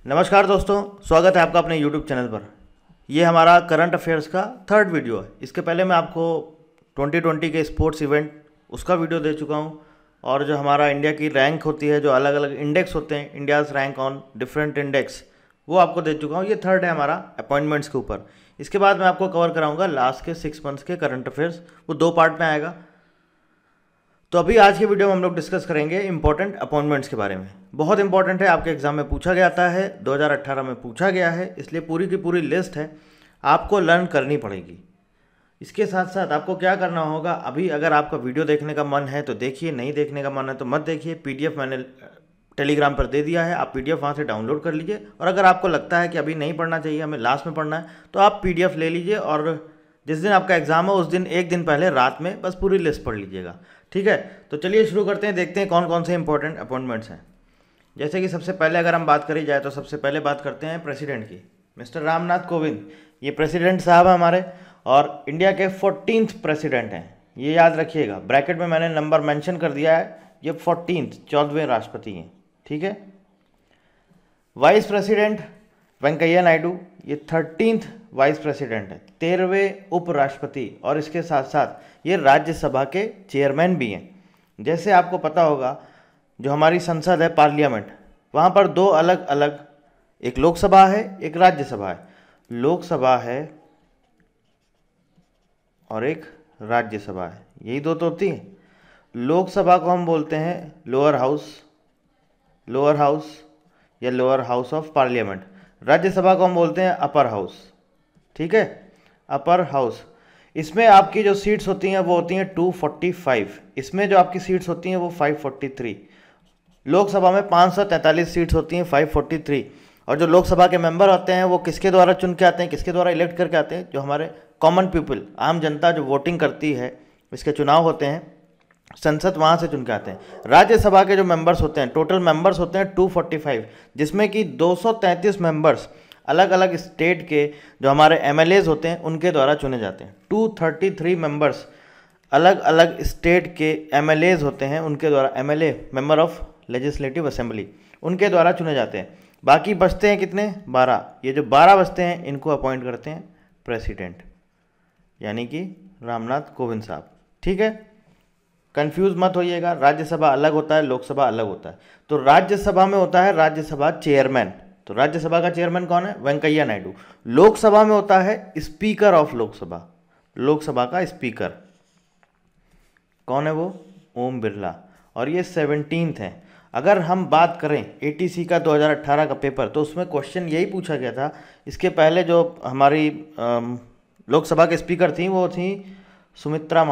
नमस्कार दोस्तों, स्वागत है आपका अपने YouTube चैनल पर। ये हमारा करंट अफेयर्स का थर्ड वीडियो है। इसके पहले मैं आपको 2020 के स्पोर्ट्स इवेंट उसका वीडियो दे चुका हूँ, और जो हमारा इंडिया की रैंक होती है, जो अलग अलग इंडेक्स होते हैं, India's rank on different index, वो आपको दे चुका हूँ। ये थर्ड है हमारा अपॉइंटमेंट्स के ऊपर। इसके बाद मैं आपको कवर कराऊंगा लास्ट के 6 मंथ्स के करंट अफेयर्स, वो 2 पार्ट में आएगा। तो अभी आज के वीडियो में हम लोग डिस्कस करेंगे इंपॉर्टेंट अपॉइंटमेंट्स के बारे में। बहुत इंपॉर्टेंट है, आपके एग्जाम में पूछा गया है, 2018 में पूछा गया है, इसलिए पूरी की पूरी लिस्ट है, आपको लर्न करनी पड़ेगी। इसके साथ साथ आपको क्या करना होगा, अभी अगर आपका वीडियो देखने का मन है तो देखिए, नहीं देखने का मन है तो मत देखिए। PDF मैंने टेलीग्राम पर दे दिया है, आप PDF वहाँ से डाउनलोड कर लीजिए। और अगर आपको लगता है कि अभी नहीं पढ़ना चाहिए, हमें लास्ट में पढ़ना है, तो आप PDF ले लीजिए और जिस दिन आपका एग्जाम है उस दिन एक दिन पहले रात में बस पूरी लिस्ट पढ़ लीजिएगा। ठीक है, तो चलिए शुरू करते हैं, देखते हैं कौन कौन से इंपॉर्टेंट अपॉइंटमेंट्स हैं। जैसे कि सबसे पहले अगर हम बात करी जाए तो सबसे पहले बात करते हैं प्रेसिडेंट की। मिस्टर रामनाथ कोविंद, ये प्रेसिडेंट साहब हैं हमारे, और इंडिया के 14th प्रेसिडेंट हैं। ये याद रखिएगा, ब्रैकेट में मैंने नंबर मेंशन कर दिया है, ये 14वें राष्ट्रपति हैं। ठीक है। वाइस प्रेसिडेंट वेंकैया नायडू, ये 13th वाइस प्रेसिडेंट है, 13वें उपराष्ट्रपति, और इसके साथ साथ ये राज्यसभा के चेयरमैन भी हैं। जैसे आपको पता होगा, जो हमारी संसद है, पार्लियामेंट, वहाँ पर 2 अलग अलग, एक लोकसभा है, एक राज्यसभा है। लोकसभा है और एक राज्यसभा है, यही 2 तो होती है। लोकसभा को हम बोलते हैं लोअर हाउस या lower house of parliament. Rajya Sabha को हम बोलते हैं अपर हाउस। ठीक है, अपर हाउस। इसमें आपकी जो सीट्स होती हैं वो होती हैं 245, इसमें जो आपकी सीट्स होती हैं वो 543। लोकसभा में 543 सीट्स होती हैं, 543। और जो लोकसभा के मेंबर होते हैं वो किसके द्वारा चुन के आते हैं, किसके द्वारा इलेक्ट करके आते हैं? जो हमारे कॉमन पीपल, आम जनता जो वोटिंग करती है, इसके चुनाव होते हैं, संसद वहाँ से चुन के आते हैं। राज्यसभा के जो मेंबर्स होते हैं, टोटल मेंबर्स होते हैं 245, जिसमें कि 233 मेंबर्स अलग अलग स्टेट के जो हमारे MLAs होते हैं उनके द्वारा चुने जाते हैं। 233 मेंबर्स अलग अलग स्टेट के MLAs होते हैं, उनके द्वारा, MLA member of legislative assembly, उनके द्वारा चुने जाते हैं। बाकी बचते हैं कितने? 12। ये जो 12 बचते हैं इनको अपॉइंट करते हैं प्रेसिडेंट, यानी कि रामनाथ कोविंद साहब। ठीक है, कंफ्यूज मत होइएगा, राज्यसभा अलग होता है, लोकसभा अलग होता है। तो राज्यसभा में होता है राज्यसभा चेयरमैन, तो राज्यसभा का चेयरमैन कौन है? वेंकैया नायडू। लोकसभा में होता है स्पीकर ऑफ लोकसभा, लोकसभा का स्पीकर कौन है? वो ओम बिरला, और ये 17th है। अगर हम बात करें ATC का 2018 का पेपर, तो उसमें क्वेश्चन यही पूछा गया था। इसके पहले जो हमारी लोकसभा के स्पीकर थी वो थी सुमित्रा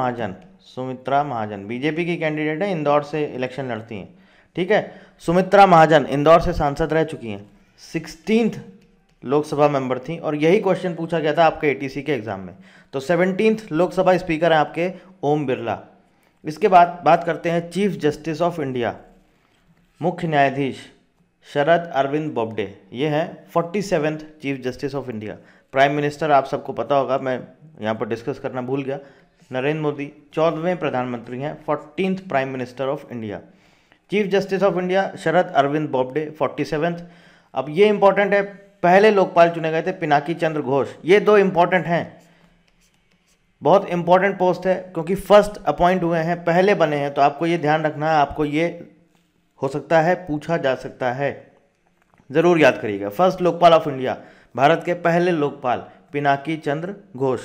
महाजन, बीजेपी की कैंडिडेट है, इंदौर से इलेक्शन लड़ती हैं। ठीक है, सुमित्रा महाजन इंदौर से सांसद रह चुकी हैं, 16th लोकसभा मेंबर थी, और यही क्वेश्चन पूछा गया था आपके ATC के एग्जाम में। तो 17th लोकसभा स्पीकर हैं आपके ओम बिरला। इसके बाद बात करते हैं चीफ जस्टिस ऑफ इंडिया, मुख्य न्यायाधीश शरद अरविंद बोबडे, ये हैं 47th chief justice of India. Prime minister आप सबको पता होगा, मैं यहाँ पर डिस्कस करना भूल गया, नरेंद्र मोदी 14वें प्रधानमंत्री हैं, 14th prime minister of India. Chief justice of India Sharad Arvind Bobde 47th। अब ये इंपॉर्टेंट है, पहले लोकपाल चुने गए थे पिनाकी चंद्र घोष। ये 2 इंपॉर्टेंट हैं, बहुत इंपॉर्टेंट पोस्ट है, क्योंकि फर्स्ट अपॉइंट हुए हैं, पहले बने हैं। तो आपको ये ध्यान रखना है, आपको ये हो सकता है पूछा जा सकता है, ज़रूर याद करिएगा। First Lokpal of India, Bharat के पहले Lokpal Pinaki Chandra Ghosh.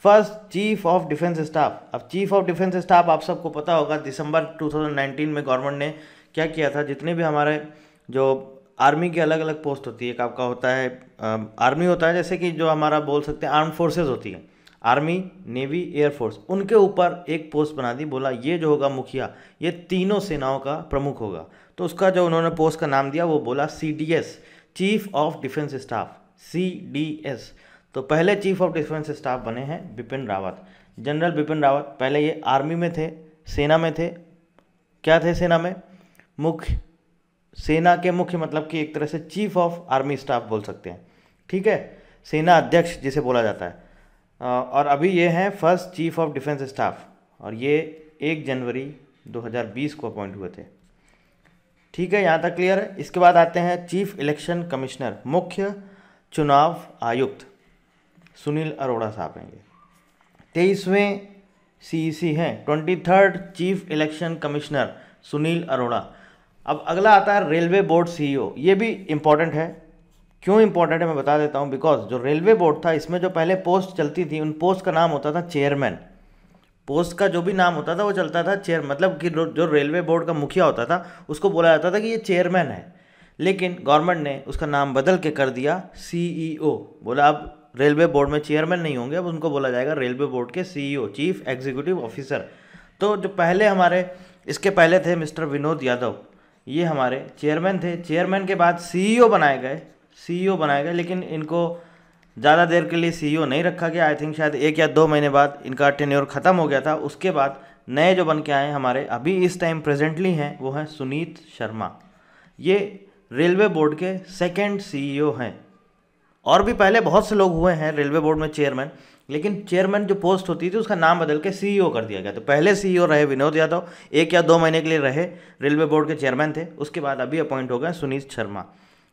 First chief of defence staff. अब चीफ ऑफ डिफेंस स्टाफ आप सबको पता होगा, दिसंबर 2019 में गवर्नमेंट ने क्या किया था, जितने भी हमारे जो आर्मी की अलग अलग पोस्ट होती है, एक आपका होता है आर्मी होता है, जैसे कि जो हमारा बोल सकते हैं आर्म फोर्सेज होती है, आर्मी, नेवी, एयरफोर्स, उनके ऊपर एक पोस्ट बना दी। बोला ये जो होगा मुखिया, ये तीनों सेनाओं का प्रमुख होगा। तो उसका जो उन्होंने पोस्ट का नाम दिया वो बोला CDS, chief of defence staff, CDS। तो पहले चीफ ऑफ डिफेंस स्टाफ बने हैं बिपिन रावत, जनरल बिपिन रावत। पहले ये आर्मी में थे, सेना में थे। क्या थे सेना में? मुख्य, सेना के मुख्य, मतलब कि एक तरह से चीफ ऑफ आर्मी स्टाफ बोल सकते हैं। ठीक है, सेना अध्यक्ष जिसे बोला जाता है। और अभी ये हैं first chief of defence staff, और ये 1 जनवरी 2020 को अपॉइंट हुए थे। ठीक है, यहाँ तक क्लियर है। इसके बाद आते हैं चीफ इलेक्शन कमिश्नर, मुख्य चुनाव आयुक्त सुनील अरोड़ा साहब हैं ये। 23वें CEC हैं, 23rd chief election commissioner Sunil Arora. अब अगला आता है रेलवे बोर्ड CEO। ये भी इम्पॉर्टेंट है। क्यों इम्पॉर्टेंट है मैं बता देता हूँ। बिकॉज जो रेलवे बोर्ड था इसमें जो पहले पोस्ट चलती थी उन पोस्ट का नाम होता था चेयरमैन। पोस्ट का जो भी नाम होता था वो चलता था चेयर, मतलब कि जो रेलवे बोर्ड का मुखिया होता था उसको बोला जाता था कि ये चेयरमैन है। लेकिन गवर्नमेंट ने उसका नाम बदल के कर दिया CEO। बोला अब रेलवे बोर्ड में चेयरमैन नहीं होंगे, अब उनको बोला जाएगा रेलवे बोर्ड के CEO, चीफ एग्जीक्यूटिव ऑफिसर। तो जो पहले हमारे इसके पहले थे मिस्टर विनोद यादव, ये हमारे चेयरमैन थे। चेयरमैन के बाद CEO बनाए गए, लेकिन इनको ज़्यादा देर के लिए CEO नहीं रखा गया। आई थिंक शायद 1 या 2 महीने बाद इनका टेन्योर ख़त्म हो गया था। उसके बाद नए जो बन के आए हमारे अभी इस टाइम प्रेजेंटली हैं वो हैं सुनीत शर्मा। ये रेलवे बोर्ड के 2nd CEO हैं। और भी पहले बहुत से लोग हुए हैं रेलवे बोर्ड में चेयरमैन, लेकिन चेयरमैन जो पोस्ट होती थी उसका नाम बदल के CEO कर दिया गया। तो पहले CEO रहे विनोद यादव, 1 या 2 महीने के लिए रहे, रेलवे बोर्ड के चेयरमैन थे। उसके बाद अभी अपॉइंट हो गए Sunit Sharma.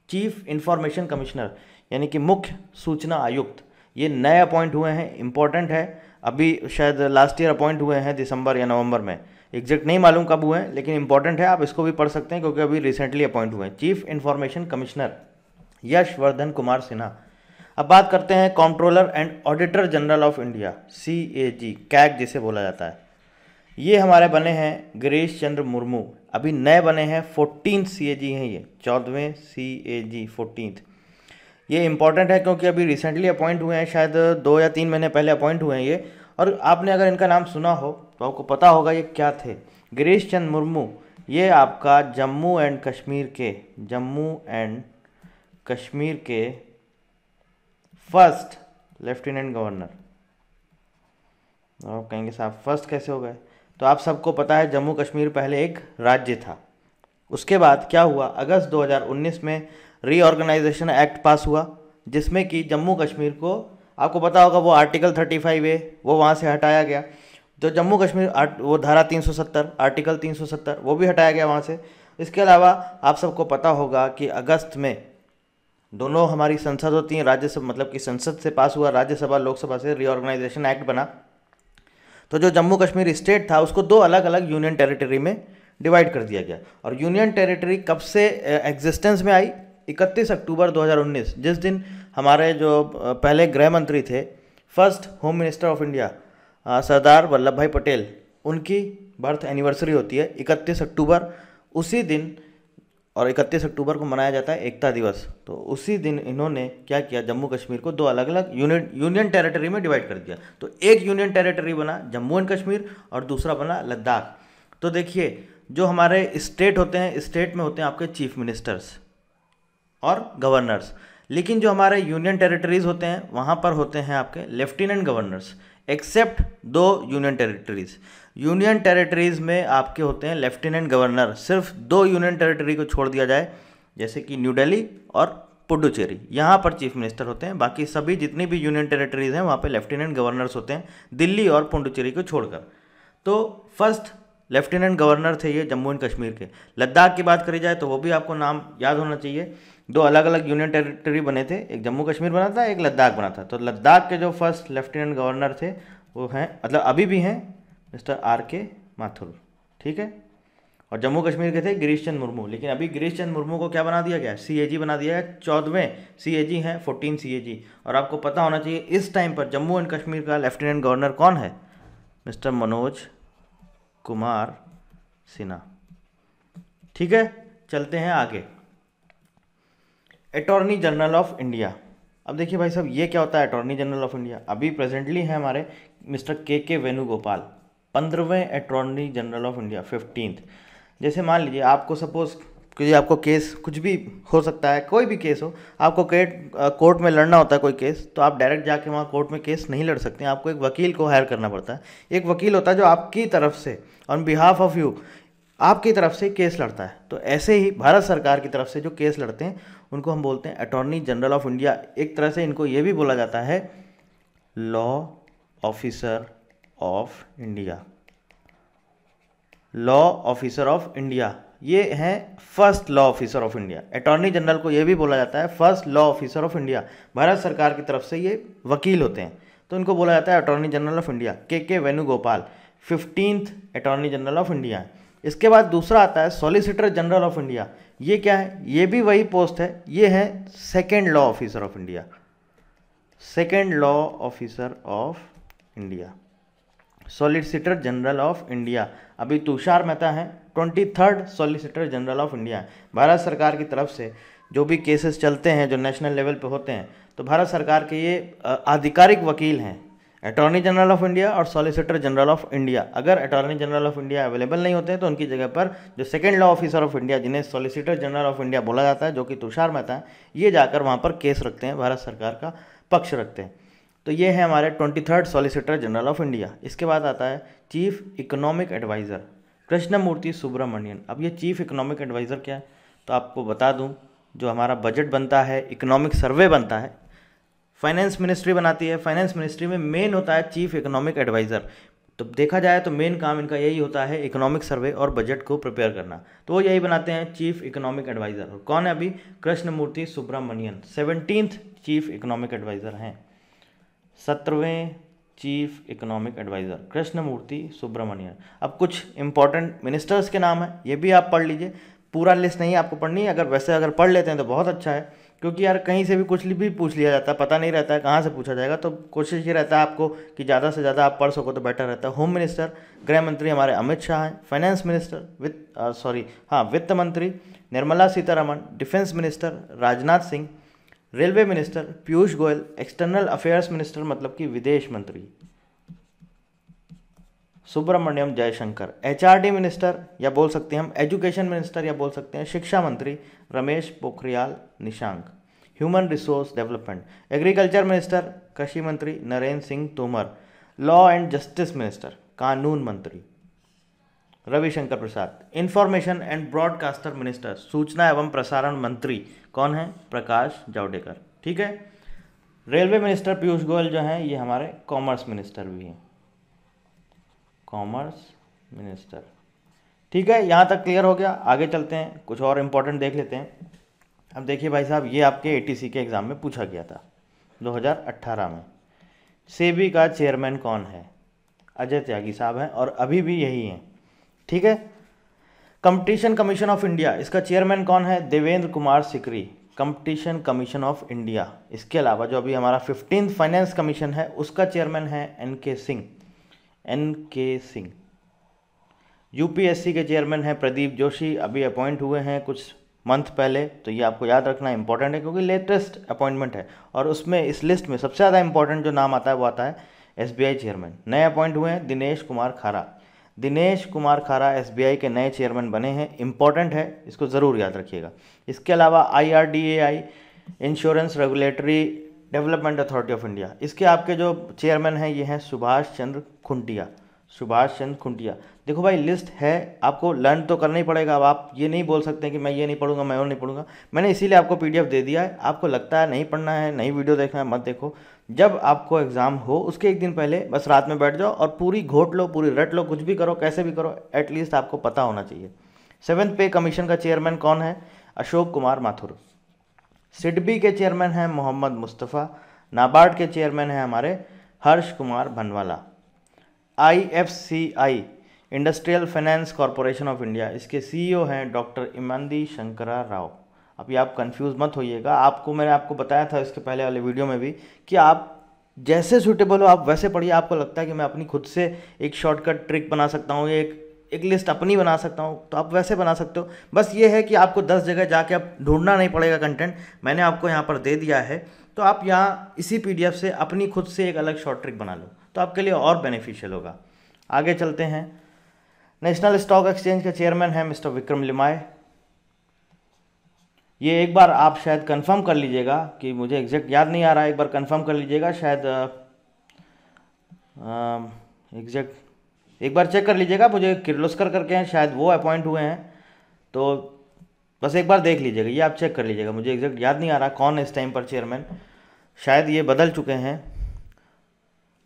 Chief information commissioner यानी कि मुख्य सूचना आयुक्त, ये नए अपॉइंट हुए हैं, इंपॉर्टेंट है। अभी शायद लास्ट ईयर अपॉइंट हुए हैं दिसंबर या नवंबर में, एग्जैक्ट नहीं मालूम कब हुए हैं, लेकिन इंपॉर्टेंट है। आप इसको भी पढ़ सकते हैं क्योंकि अभी रिसेंटली अपॉइंट हुए हैं। Chief information commissioner Yashvardhan Kumar Sinha. अब बात करते हैं controller and auditor general of India, CAG, CAG जिसे बोला जाता है। ये हमारे बने हैं गिरीश चंद्र मुर्मू। अभी नए बने हैं, 14th CAG हैं ये, 14वें CAG 14th। ये इंपॉर्टेंट है क्योंकि अभी रिसेंटली अपॉइंट हुए हैं, शायद 2 या 3 महीने पहले अपॉइंट हुए हैं ये। और आपने अगर इनका नाम सुना हो तो आपको पता होगा ये क्या थे। गिरीश चंद्र मुर्मू ये आपका जम्मू एंड कश्मीर के फर्स्ट लेफ्टिनेंट गवर्नर। आप कहेंगे साहब फर्स्ट कैसे हो गए, तो आप सबको पता है जम्मू कश्मीर पहले एक राज्य था। उसके बाद क्या हुआ, अगस्त 2019 में रीऑर्गेनाइजेशन एक्ट पास हुआ, जिसमें कि जम्मू कश्मीर को, आपको पता होगा वो आर्टिकल 35A वो वहाँ से हटाया गया। तो जम्मू कश्मीर वो धारा 370, आर्टिकल 370 वो भी हटाया गया वहाँ से। इसके अलावा आप सबको पता होगा कि अगस्त में दोनों हमारी संसद होती हैं, राज्यसभा मतलब कि संसद से पास हुआ, राज्यसभा लोकसभा से रीऑर्गेनाइजेशन एक्ट बना। तो जो जम्मू कश्मीर स्टेट था उसको 2 अलग अलग यूनियन टेरिटरी में डिवाइड कर दिया गया। और यूनियन टेरिटरी कब से एग्जिस्टेंस में आई, 31 अक्टूबर 2019, जिस दिन हमारे जो पहले गृह मंत्री थे, first home minister of India Sardar Vallabh Bhai Patel, उनकी बर्थ एनिवर्सरी होती है 31 अक्टूबर। उसी दिन, और 31 अक्टूबर को मनाया जाता है एकता दिवस। तो उसी दिन इन्होंने क्या किया, जम्मू कश्मीर को 2 अलग अलग यूनियन टेरिटरी में डिवाइड कर दिया। तो एक यूनियन टेरिटरी बना जम्मू एंड कश्मीर और दूसरा बना लद्दाख। तो देखिए जो हमारे स्टेट होते हैं, स्टेट में होते हैं आपके चीफ मिनिस्टर्स और गवर्नर्स, लेकिन जो हमारे यूनियन टेरिटरीज होते हैं वहाँ पर होते हैं आपके lieutenant governors, except 2 union territories. Union territories में आपके होते हैं लेफ्टिनेंट गवर्नर, सिर्फ 2 यूनियन टेरिटरी को छोड़ दिया जाए, जैसे कि न्यू दिल्ली और पुडुचेरी, यहाँ पर चीफ मिनिस्टर होते हैं। बाकी सभी जितनी भी यूनियन टेरिटरीज हैं वहाँ पे लेफ्टिनेंट गवर्नर्स होते हैं, दिल्ली और पुडुचेरी को छोड़कर। तो फर्स्ट लेफ्टिनेंट गवर्नर थे ये जम्मू एंड कश्मीर के। लद्दाख की बात करी जाए तो वो भी आपको नाम याद होना चाहिए। 2 अलग अलग यूनियन टेरिटरी बने थे, एक जम्मू कश्मीर बना था, एक लद्दाख बना था। तो लद्दाख के जो फर्स्ट लेफ्टिनेंट गवर्नर थे वो हैं, मतलब अभी भी हैं, मिस्टर RK माथुर, ठीक है। और जम्मू कश्मीर के थे गिरीश चंद्र मुर्मू, लेकिन अभी गिरीश चंद्र मुर्मू को क्या बना दिया गया, CAG बना दिया है। 14वें CAG हैं, 14 CAG। और आपको पता होना चाहिए इस टाइम पर जम्मू एंड कश्मीर का लेफ्टिनेंट गवर्नर कौन है, मिस्टर मनोज कुमार सिन्हा, ठीक है। चलते हैं आगे, अटॉर्नी जनरल ऑफ इंडिया। अब देखिए भाई साहब ये क्या होता है अटॉर्नी जनरल ऑफ इंडिया। अभी प्रेजेंटली है हमारे मिस्टर KK वेणुगोपाल, 15वें attorney general of India, 15th। जैसे मान लीजिए आपको सपोज कि आपको केस कुछ भी हो सकता है, कोई भी केस हो, आपको कोर्ट में लड़ना होता है कोई केस, तो आप डायरेक्ट जाके वहाँ कोर्ट में केस नहीं लड़ सकते हैं, आपको एक वकील को हायर करना पड़ता है। एक वकील होता है जो आपकी तरफ से ऑन बिहाफ ऑफ यू आपकी तरफ से केस लड़ता है। तो ऐसे ही भारत सरकार की तरफ से जो केस लड़ते हैं उनको हम बोलते हैं अटॉर्नी जनरल ऑफ इंडिया। एक तरह से इनको ये भी बोला जाता है law officer of India, law officer of India, ये हैं first law officer of India. Attorney general को ये भी बोला जाता है first law officer of India. Bharat सरकार की तरफ से ये वकील होते हैं, तो इनको बोला जाता है attorney general of India. K Venugopal 15th attorney general of India है। इसके बाद दूसरा आता है सॉलिसिटर जनरल ऑफ इंडिया। ये क्या है? ये भी वही पोस्ट है, ये है second law officer of India. Second law officer of India, solicitor general of India. अभी तुषार मेहता हैं 23rd solicitor general of India. Bharat सरकार की तरफ से जो भी केसेस चलते हैं जो नेशनल लेवल पे होते हैं, तो भारत सरकार के ये आधिकारिक वकील हैं, अटॉर्नी जनरल ऑफ इंडिया और सॉलिसिटर जनरल ऑफ इंडिया। अगर attorney general of India available नहीं होते हैं तो उनकी जगह पर जो second law officer of India, जिन्हें सॉलिसिटर जनरल ऑफ इंडिया बोला जाता है, जो कि तुषार मेहता है, ये जाकर वहाँ पर केस रखते हैं, भारत सरकार का पक्ष रखते हैं। तो ये है हमारे 23rd solicitor general of India. इसके बाद आता है chief economic adviser Krishnamurthy Subramanian. अब ये चीफ इकोनॉमिक एडवाइज़र क्या है, तो आपको बता दूं, जो हमारा बजट बनता है, इकोनॉमिक सर्वे बनता है, फाइनेंस मिनिस्ट्री बनाती है। फाइनेंस मिनिस्ट्री में मेन होता है चीफ इकोनॉमिक एडवाइज़र। तो देखा जाए तो मेन काम इनका यही होता है इकोनॉमिक सर्वे और बजट को प्रिपेयर करना, तो वो यही बनाते हैं चीफ इकोनॉमिक एडवाइज़र। और कौन है अभी? Krishnamurthy Subramanian 17th chief economic adviser हैं। 17वें chief economic adviser Krishnamurthy Subramanian. अब कुछ इंपॉर्टेंट मिनिस्टर्स के नाम हैं, ये भी आप पढ़ लीजिए। पूरा लिस्ट नहीं आपको पढ़नी है, अगर पढ़ लेते हैं तो बहुत अच्छा है, क्योंकि यार कहीं से भी कुछ भी पूछ लिया जाता है, पता नहीं रहता है कहाँ से पूछा जाएगा। तो कोशिश ये रहता है आपको कि ज़्यादा से ज़्यादा आप पढ़ सको तो बेटर रहता है। होम मिनिस्टर, गृह मंत्री हमारे अमित शाह हैं। फाइनेंस मिनिस्टर वित्त मंत्री Nirmala Sitharaman. Defence minister Rajnath Singh. Railway minister Piyush Goyal. External affairs minister मतलब कि विदेश मंत्री सुब्रमण्यम जयशंकर। एचआरडी मिनिस्टर या बोल सकते हैं हम एजुकेशन मिनिस्टर या बोल सकते हैं शिक्षा मंत्री Ramesh Pokhriyal Nishank. Human resource development. Agriculture minister कृषि मंत्री Narendra Singh Tomar. Law and justice minister कानून मंत्री रविशंकर प्रसाद। इंफॉर्मेशन एंड ब्रॉडकास्टर मिनिस्टर सूचना एवं प्रसारण मंत्री कौन है? प्रकाश जावड़ेकर। ठीक है। रेलवे मिनिस्टर पीयूष गोयल जो हैं ये हमारे कॉमर्स मिनिस्टर भी हैं, कॉमर्स मिनिस्टर। ठीक है, यहाँ तक क्लियर हो गया। आगे चलते हैं, कुछ और इम्पोर्टेंट देख लेते हैं। अब देखिए भाई साहब, ये आपके एटीसी के एग्ज़ाम में पूछा गया था 2018 में। सेबी का चेयरमैन कौन है? अजय त्यागी साहब हैं और अभी भी यही हैं। ठीक है। कंपटीशन कमीशन ऑफ इंडिया, इसका चेयरमैन कौन है? Devendra Kumar Sikri, competition commission of India. इसके अलावा जो अभी हमारा 15th फाइनेंस कमीशन है उसका चेयरमैन है एनके सिंह। यूपीएससी के चेयरमैन है प्रदीप जोशी, अभी अपॉइंट हुए हैं कुछ मंथ पहले, तो ये आपको याद रखना इंपॉर्टेंट है क्योंकि लेटेस्ट अपॉइंटमेंट है। और उसमें इस लिस्ट में सबसे ज़्यादा इंपॉर्टेंट जो नाम आता है वो आता है एसबीआई चेयरमैन। नए अपॉइंट हुए हैं दिनेश कुमार खारा एसबीआई के नए चेयरमैन बने हैं। इंपॉर्टेंट है, इसको ज़रूर याद रखिएगा। इसके अलावा IRDAI insurance regulatory development authority of India, इसके आपके जो चेयरमैन हैं ये हैं सुभाष चंद्र खुंटिया। देखो भाई, लिस्ट है, आपको लर्न तो करना ही पड़ेगा। अब आप ये नहीं बोल सकते कि मैं ये नहीं पढ़ूंगा, मैं और नहीं पढ़ूंगा। मैंने इसीलिए आपको PDF दे दिया है। आपको लगता है नहीं पढ़ना है, नहीं वीडियो देखना है, मत देखो। जब आपको एग्ज़ाम हो उसके एक दिन पहले बस रात में बैठ जाओ और पूरी घोट लो, पूरी रट लो, कुछ भी करो, कैसे भी करो, एटलीस्ट आपको पता होना चाहिए। 7th पे कमीशन का चेयरमैन कौन है? अशोक कुमार माथुर। सिडबी के चेयरमैन हैं मोहम्मद मुस्तफ़ा। नाबार्ड के चेयरमैन हैं हमारे Harsh Kumar Bhanwala. IFCI industrial finance corporation of India, इसके CEO हैं डॉक्टर इमंदी शंकरा राव। अभी आप कंफ्यूज मत होइएगा, मैंने आपको बताया था इसके पहले वाले वीडियो में भी कि आप जैसे सूटेबल हो आप वैसे पढ़िए। आपको लगता है कि मैं अपनी खुद से एक शॉर्टकट ट्रिक बना सकता हूँ, एक लिस्ट अपनी बना सकता हूँ, तो आप वैसे बना सकते हो। बस ये है कि आपको 10 जगह जाके आप ढूंढना नहीं पड़ेगा कंटेंट, मैंने आपको यहाँ पर दे दिया है। तो आप यहाँ इसी PDF से अपनी खुद से एक अलग शॉर्ट ट्रिक बना लो, तो आपके लिए और बेनिफिशियल होगा। आगे चलते हैं। नेशनल स्टॉक एक्सचेंज के चेयरमैन हैं मिस्टर विक्रम लिमाय। ये एक बार आप शायद कंफर्म कर लीजिएगा, कि मुझे एग्जैक्ट याद नहीं आ रहा है, एक बार कंफर्म कर लीजिएगा। शायद एग्जैक्ट एक बार चेक कर लीजिएगा, मुझे किर्लोस्कर करके हैं, शायद वो अपॉइंट हुए हैं, तो बस एक बार देख लीजिएगा, ये आप चेक कर लीजिएगा। मुझे एग्जैक्ट याद नहीं आ रहा कौन है इस टाइम पर चेयरमैन, शायद ये बदल चुके हैं।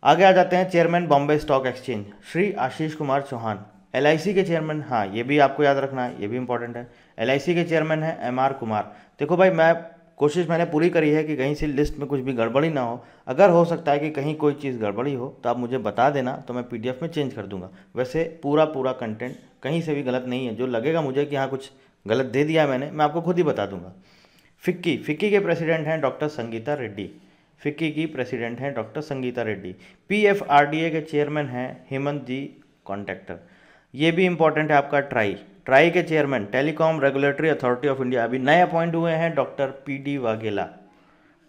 आगे आ जाते हैं chairman Bombay stock exchange Shri Ashish Kumar Chauhan. LIC के चेयरमैन, हाँ ये भी आपको याद रखना है, ये भी इंपॉर्टेंट है। LIC के चेयरमैन है MR कुमार। देखो भाई, मैंने पूरी करी है कि कहीं से लिस्ट में कुछ भी गड़बड़ी ना हो। अगर हो सकता है कि कहीं कोई चीज़ गड़बड़ी हो तो आप मुझे बता देना, तो मैं PDF में चेंज कर दूंगा। वैसे पूरा कंटेंट कहीं से भी गलत नहीं है। जो लगेगा मुझे कि हाँ कुछ गलत दे दिया है मैंने, मैं आपको खुद ही बता दूंगा। फिक्की के प्रेसिडेंट हैं डॉक्टर संगीता रेड्डी। फिक्की की प्रेसिडेंट हैं डॉक्टर संगीता रेड्डी। PFRDA के चेयरमैन हैं हेमंत जी कॉन्ट्रैक्टर। ये भी इंपॉर्टेंट है आपका। ट्राई के chairman telecom regulatory authority of India, अभी नए अपॉइंट हुए हैं doctor PD Vaghela.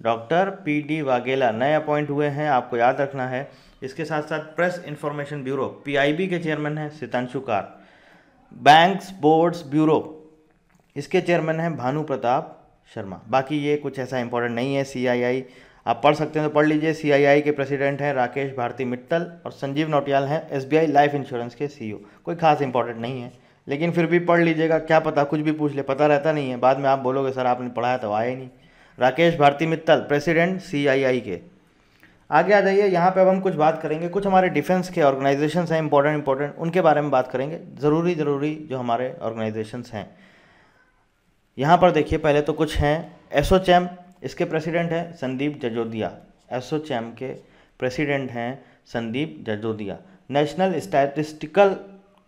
Doctor PD Vaghela नए अपॉइंट हुए हैं, आपको याद रखना है। इसके साथ साथ प्रेस इंफॉर्मेशन ब्यूरो PIB के चेयरमैन हैं Sitanshu car. Banks boards bureau, इसके चेयरमैन हैं भानु प्रताप शर्मा। बाकी ये कुछ ऐसा इंपॉर्टेंट नहीं है। CII आप पढ़ सकते हैं तो पढ़ लीजिए। CII के प्रेसिडेंट हैं राकेश भारती मित्तल और संजीव नौटियाल हैं SBI लाइफ इंश्योरेंस के CEO। कोई खास इंपॉर्टेंट नहीं है, लेकिन फिर भी पढ़ लीजिएगा, क्या पता कुछ भी पूछ ले, पता रहता नहीं है। बाद में आप बोलोगे सर आपने पढ़ाया तो आया ही नहीं। राकेश भारती मित्तल प्रेसिडेंट CII के। आगे आ जाइए, यहाँ पे अब हम कुछ बात करेंगे, कुछ हमारे डिफेंस के ऑर्गेनाइजेशंस हैं इंपॉर्टेंट, उनके बारे में बात करेंगे। ज़रूरी जो हमारे ऑर्गेनाइजेशंस हैं यहाँ पर देखिए। पहले तो कुछ हैं। एसोचैम, इसके प्रेसिडेंट हैं संदीप जजोदिया। एसोचैम के प्रेसिडेंट हैं Sandeep Jajodia. National statistical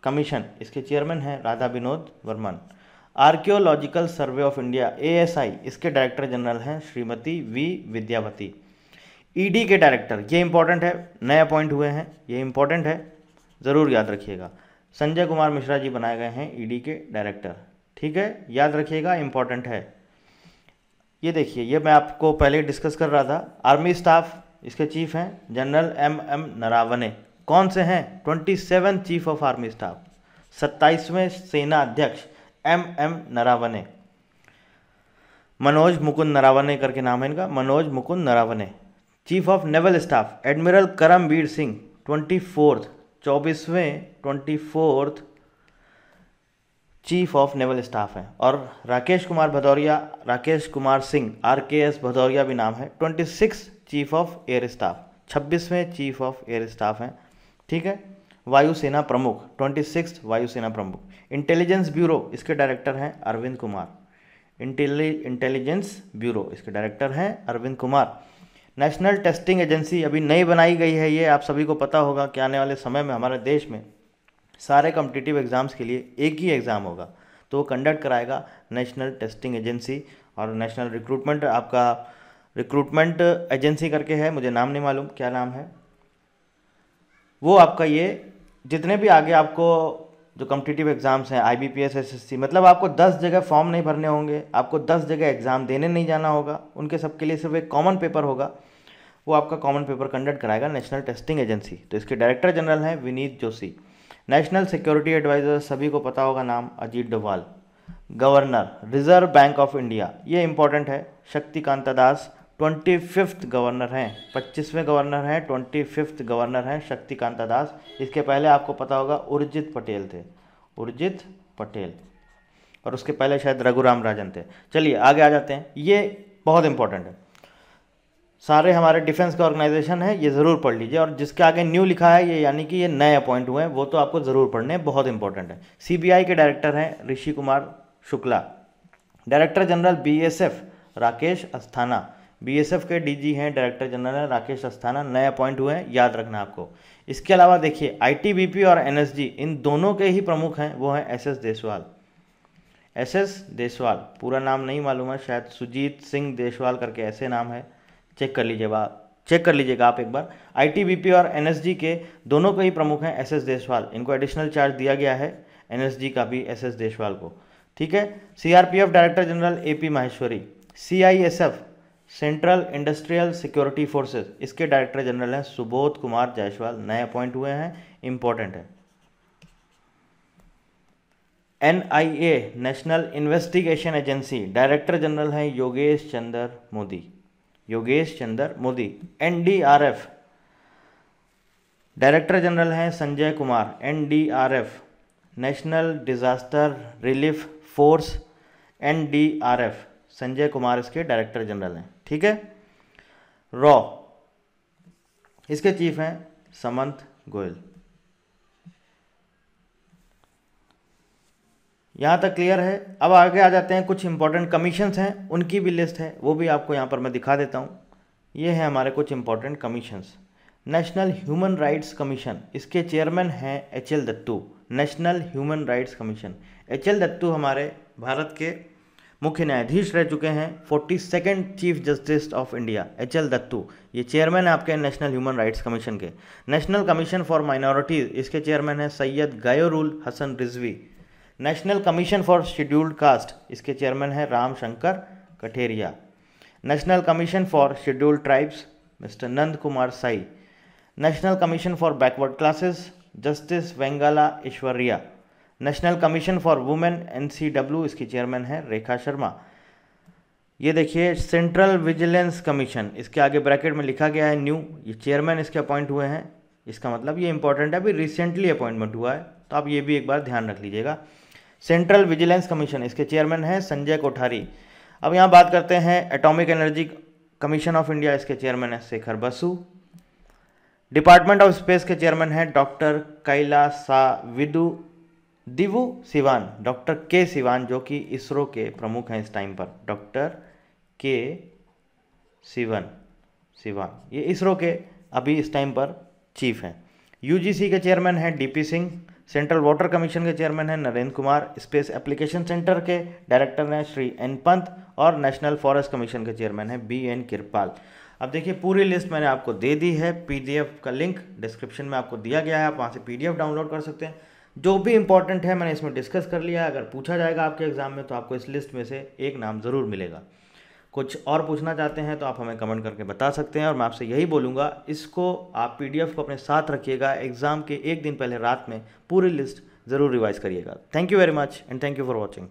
commission, इसके चेयरमैन हैं Radha Vinod Varman. Archaeological survey of India ASI, इसके डायरेक्टर जनरल हैं श्रीमती V विद्यावती। ED के डायरेक्टर, ये इंपॉर्टेंट है, नए अपॉइंट हुए हैं, ये इंपॉर्टेंट है, ज़रूर याद रखिएगा। संजय कुमार मिश्रा जी बनाए गए हैं ED के डायरेक्टर। ठीक है, याद रखिएगा, इंपॉर्टेंट है। ये देखिए, ये मैं आपको पहले डिस्कस कर रहा था। आर्मी स्टाफ, इसके चीफ हैं जनरल MM नरावने। कौन से हैं? 27 चीफ ऑफ आर्मी स्टाफ, 27वें सेना अध्यक्ष MM नरावने। मनोज मुकुंद नरावने करके नाम है इनका, Manoj Mukund Naravane. Chief of naval staff admiral Karambir Singh, 24वें चीफ ऑफ नेवल स्टाफ हैं। और राकेश कुमार सिंह RKS भदौरिया भी नाम है, 26 चीफ ऑफ एयर स्टाफ, 26वें चीफ ऑफ एयर स्टाफ हैं। ठीक है, वायुसेना प्रमुख, 26 वायुसेना प्रमुख। इंटेलिजेंस ब्यूरो, इसके डायरेक्टर हैं अरविंद कुमार। इंटेलिजेंस ब्यूरो, इसके डायरेक्टर हैं Arvind Kumar. National testing agency अभी नई बनाई गई है, ये आप सभी को पता होगा कि आने वाले समय में हमारे देश में सारे कॉम्पिटिटिव एग्ज़ाम्स के लिए एक ही एग्ज़ाम होगा, तो वो कंडक्ट कराएगा नेशनल टेस्टिंग एजेंसी। और नेशनल रिक्रूटमेंट एजेंसी करके है, मुझे नाम नहीं मालूम क्या नाम है वो आपका। ये जितने भी आगे आपको जो कॉम्पिटिटिव एग्ज़ाम्स हैं IBPS SSC, मतलब आपको 10 जगह फॉर्म नहीं भरने होंगे, आपको 10 जगह एग्ज़ाम देने नहीं जाना होगा, उनके सबके लिए सिर्फ एक कॉमन पेपर होगा। वो आपका कॉमन पेपर कंडक्ट कराएगा नेशनल टेस्टिंग एजेंसी। तो इसके डायरेक्टर जनरल हैं Vineet Joshi. National security adviser, सभी को पता होगा नाम, Ajit Doval. Governor reserve bank of India, ये इंपॉर्टेंट है, शक्तिकांता दास। 25th गवर्नर हैं, 25वें गवर्नर हैं, 25th गवर्नर हैं शक्तिकांता दास। इसके पहले आपको पता होगा उर्जित पटेल थे, उर्जित पटेल, और उसके पहले शायद रघुराम राजन थे। चलिए आगे आ जाते हैं, ये बहुत इंपॉर्टेंट है, सारे हमारे डिफेंस का ऑर्गेनाइजेशन है, ये ज़रूर पढ़ लीजिए। और जिसके आगे न्यू लिखा है ये यानी कि ये नए अपॉइंट हुए हैं, वो तो आपको ज़रूर पढ़ने, बहुत इंपॉर्टेंट है। CBI के डायरेक्टर हैं Rishi Kumar Shukla. Director general BSF Rakesh Asthana, BSF के DG हैं डायरेक्टर जनरल राकेश अस्थाना, नए अपॉइंट हुए हैं, याद रखना आपको। इसके अलावा देखिए ITBP और NSG, इन दोनों के ही प्रमुख हैं, वो हैं SS देसवाल। SS देसवाल, पूरा नाम नहीं मालूम है, शायद सुजीत सिंह देसवाल करके ऐसे नाम है, चेक कर लीजिएगा आप एक बार। ITBP और NSG के दोनों के ही प्रमुख हैं SS देसवाल, इनको एडिशनल चार्ज दिया गया है, NSG का भी SS देसवाल को। ठीक है, CRPF director general AP Maheshwari. CISF central industrial security forces, इसके डायरेक्टर जनरल हैं सुबोध कुमार जायसवाल, नए अपॉइंट हुए हैं, इंपॉर्टेंट है। NIA national investigation agency, director general हैं योगेश चंद्र मोदी। NDRF डायरेक्टर जनरल हैं Sanjay Kumar, NDRF national disaster relief force, NDRF Sanjay Kumar इसके डायरेक्टर जनरल हैं। ठीक है, रॉ, इसके चीफ हैं समंत गोयल। यहाँ तक क्लियर है। अब आगे आ जाते हैं, कुछ इंपॉर्टेंट कमीशंस हैं, उनकी भी लिस्ट है, वो भी आपको यहाँ पर मैं दिखा देता हूँ। ये है हमारे कुछ important commissions. National human rights commission, इसके चेयरमैन हैं HL Dattu. National human rights commission, HL Dattu हमारे भारत के मुख्य न्यायाधीश रह चुके हैं, 42nd chief justice of India HL Dattu, ये चेयरमैन है आपके नेशनल ह्यूमन राइट्स कमीशन के। नेशनल कमीशन फॉर माइनॉरिटीज़, इसके चेयरमैन है Syed Ghayorul Hasan Rizvi. National commission for scheduled caste, इसके चेयरमैन है Ram Shankar Katheria. National commission for scheduled tribes, mister Nand Kumar Sai. National commission for backward classes, justice Vengala Eshwaraiah. National commission for women NCW, इसकी chairman है रेखा शर्मा। ये देखिए central vigilance commission, इसके आगे ब्रैकेट में लिखा गया है न्यू, ये चेयरमैन इसके अपॉइंट हुए हैं, इसका मतलब ये इंपॉर्टेंट है, अभी रिसेंटली अपॉइंटमेंट हुआ है, तो आप ये भी एक बार ध्यान रख लीजिएगा। सेंट्रल विजिलेंस कमीशन, इसके चेयरमैन हैं संजय कोठारी। अब यहाँ बात करते हैं atomic energy commission of India, इसके चेयरमैन है Shekhar Basu. Department of space के चेयरमैन हैं डॉक्टर कैलासाविदु दिवु सिवान, डॉक्टर के सिवान, जो कि इसरो के प्रमुख हैं इस टाइम पर, डॉक्टर के सिवान, ये इसरो के अभी इस टाइम पर चीफ हैं। UGC के चेयरमैन हैं DP Singh. Central water commission के चेयरमैन हैं Narendra Kumar. Space application centre के डायरेक्टर हैं श्री N पंत, और नेशनल फॉरेस्ट कमीशन के चेयरमैन हैं BN किरपाल। अब देखिए पूरी लिस्ट मैंने आपको दे दी है, PDF का लिंक डिस्क्रिप्शन में आपको दिया गया है, आप वहाँ से PDF डाउनलोड कर सकते हैं। जो भी इंपॉर्टेंट है मैंने इसमें डिस्कस कर लिया है, अगर पूछा जाएगा आपके एग्जाम में तो आपको इस लिस्ट में से एक नाम ज़रूर मिलेगा। कुछ और पूछना चाहते हैं तो आप हमें कमेंट करके बता सकते हैं, और मैं आपसे यही बोलूँगा, इसको आप PDF को अपने साथ रखिएगा, एग्ज़ाम के एक दिन पहले रात में पूरी लिस्ट ज़रूर रिवाइज करिएगा। Thank you very much and thank you for watching.